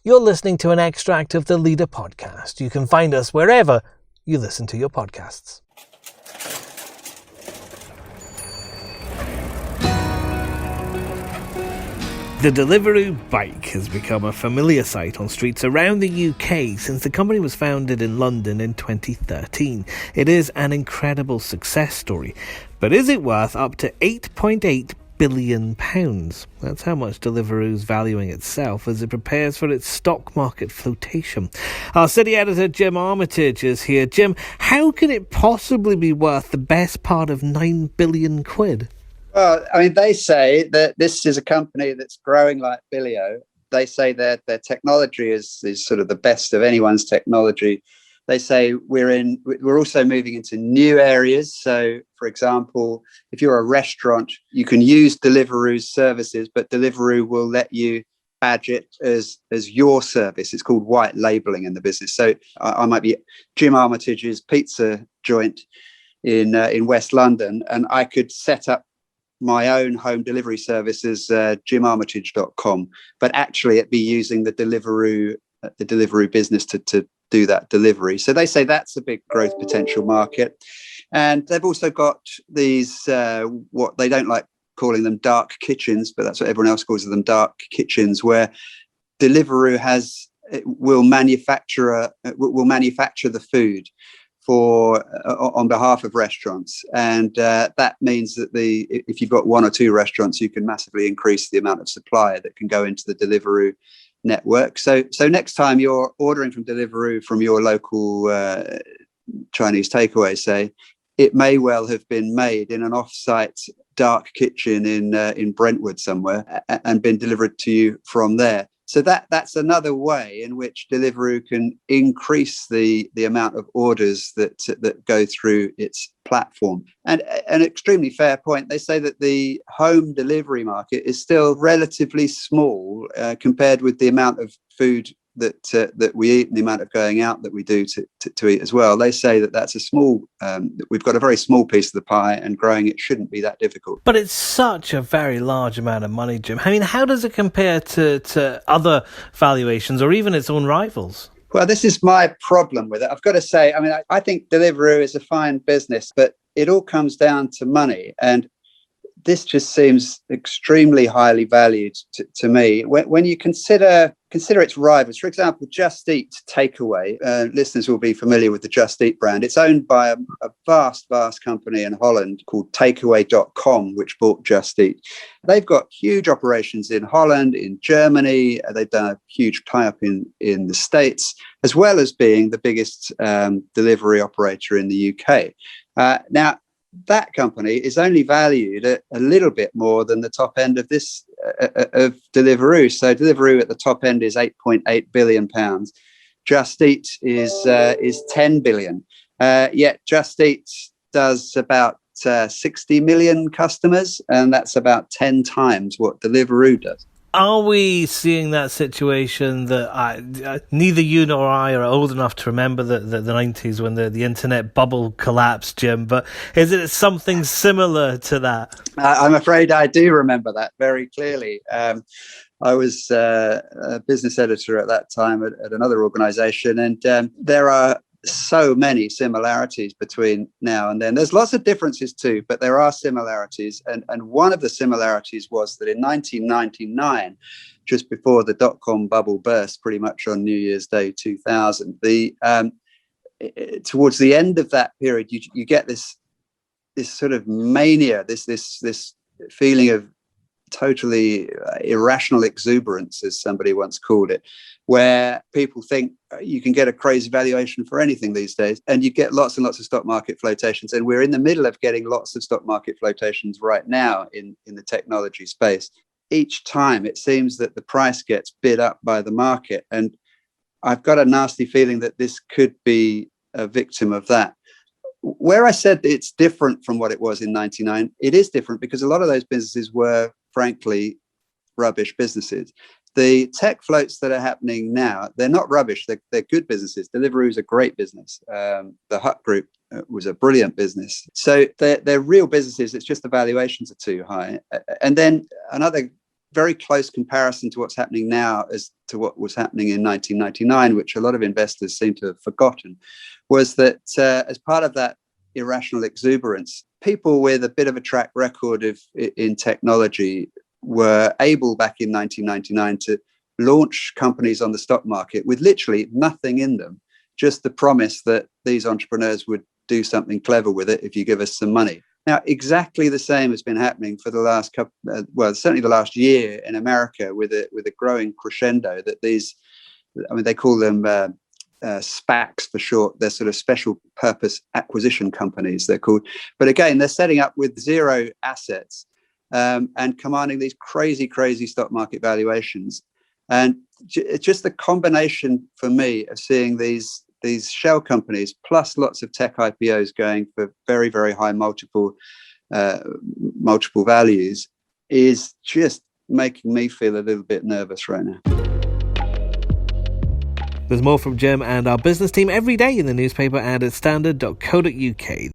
You're listening to an extract of the Leader podcast. You can find us wherever you listen to your podcasts. The Deliveroo bike has become a familiar sight on streets around the UK since the company was founded in London in 2013. It is an incredible success story, but is it worth up to £8.8 billion? That's how much Deliveroo's valuing itself as it prepares for its stock market flotation. Our city editor Jim Armitage is here. Jim, how can it possibly be worth the best part of £9 billion? Well, I mean, they say that this is a company that's growing like Billio. They say that their technology is sort of the best of anyone's technology. They say we're also moving into new areas. So, for example, if you're a restaurant, you can use Deliveroo's services, but Deliveroo will let you badge it as your service. It's called white labeling in the business. So I might be Jim Armitage's pizza joint in West London, and I could set up my own home delivery service as jimarmitage.com, but actually it'd be using the Deliveroo business to do that delivery. So they say that's a big growth potential market. And they've also got these, what they don't like calling them dark kitchens, but that's what everyone else calls them, dark kitchens, where Deliveroo will manufacture the food on behalf of restaurants, and that means that if you've got one or two restaurants, you can massively increase the amount of supply that can go into the Deliveroo network. So next time you're ordering from Deliveroo from your local Chinese takeaway, say, it may well have been made in an off-site dark kitchen in Brentwood somewhere and been delivered to you from there. So that's another way in which Deliveroo can increase the amount of orders that go through its platform. And an extremely fair point, they say that the home delivery market is still relatively small compared with the amount of food that we eat and the amount of going out that we do to eat as well. They say that's a small, we've got a very small piece of the pie, and growing it shouldn't be that difficult. But it's such a very large amount of money, Jim. I mean, how does it compare to other valuations or even its own rivals? Well, this is my problem with it. I've got to say, I mean, I think Deliveroo is a fine business, but it all comes down to money. And this just seems extremely highly valued to me. When you consider its rivals, for example, Just Eat takeaway, listeners will be familiar with the Just Eat brand. It's owned by a vast company in Holland called dotcom, which bought Just Eat. They've got huge operations in Holland, in Germany. They've done a huge tie-up in the States, as well as being the biggest delivery operator in the UK. Now, that company is only valued at a little bit more than the top end of this of Deliveroo. So Deliveroo at the top end is £8.8 billion. Just Eat is 10 billion. Yet Just Eat does about 60 million customers, and that's about 10 times what Deliveroo does. Are we seeing that situation that neither you nor I are old enough to remember the 90s when the internet bubble collapsed, Jim, but is it something similar to that? I'm afraid I do remember that very clearly. I was a business editor at that time at another organisation, and there are so many similarities between now and then. There's lots of differences too, but there are similarities. And one of the similarities was that in 1999, just before the dotcom bubble burst, pretty much on New Year's Day 2000, towards the end of that period, you get this sort of mania, this feeling of totally irrational exuberance, as somebody once called it, where people think you can get a crazy valuation for anything these days, and you get lots and lots of stock market flotations. And we're in the middle of getting lots of stock market flotations right now in the technology space. Each time it seems that the price gets bid up by the market, and I've got a nasty feeling that this could be a victim of that. Where I said it's different from what it was in 99, it is different because a lot of those businesses were, frankly, rubbish businesses. The tech floats that are happening now, they're not rubbish. They're good businesses. Deliveroo is a great business. The Hut Group was a brilliant business. So they're real businesses. It's just the valuations are too high. And then another very close comparison to what's happening now as to what was happening in 1999, which a lot of investors seem to have forgotten, was that as part of that irrational exuberance, people with a bit of a track record in technology were able back in 1999 to launch companies on the stock market with literally nothing in them, just the promise that these entrepreneurs would do something clever with it if you give us some money. Now, exactly the same has been happening for the last couple, certainly the last year in America, with a growing crescendo that these, they call them SPACs for short. They're sort of special purpose acquisition companies, they're called. But again, they're setting up with zero assets and commanding these crazy stock market valuations. And just the combination for me of seeing these shell companies plus lots of tech IPOs going for very, very high multiple values is just making me feel a little bit nervous right now. There's more from Jim and our business team every day in the newspaper and at standard.co.uk.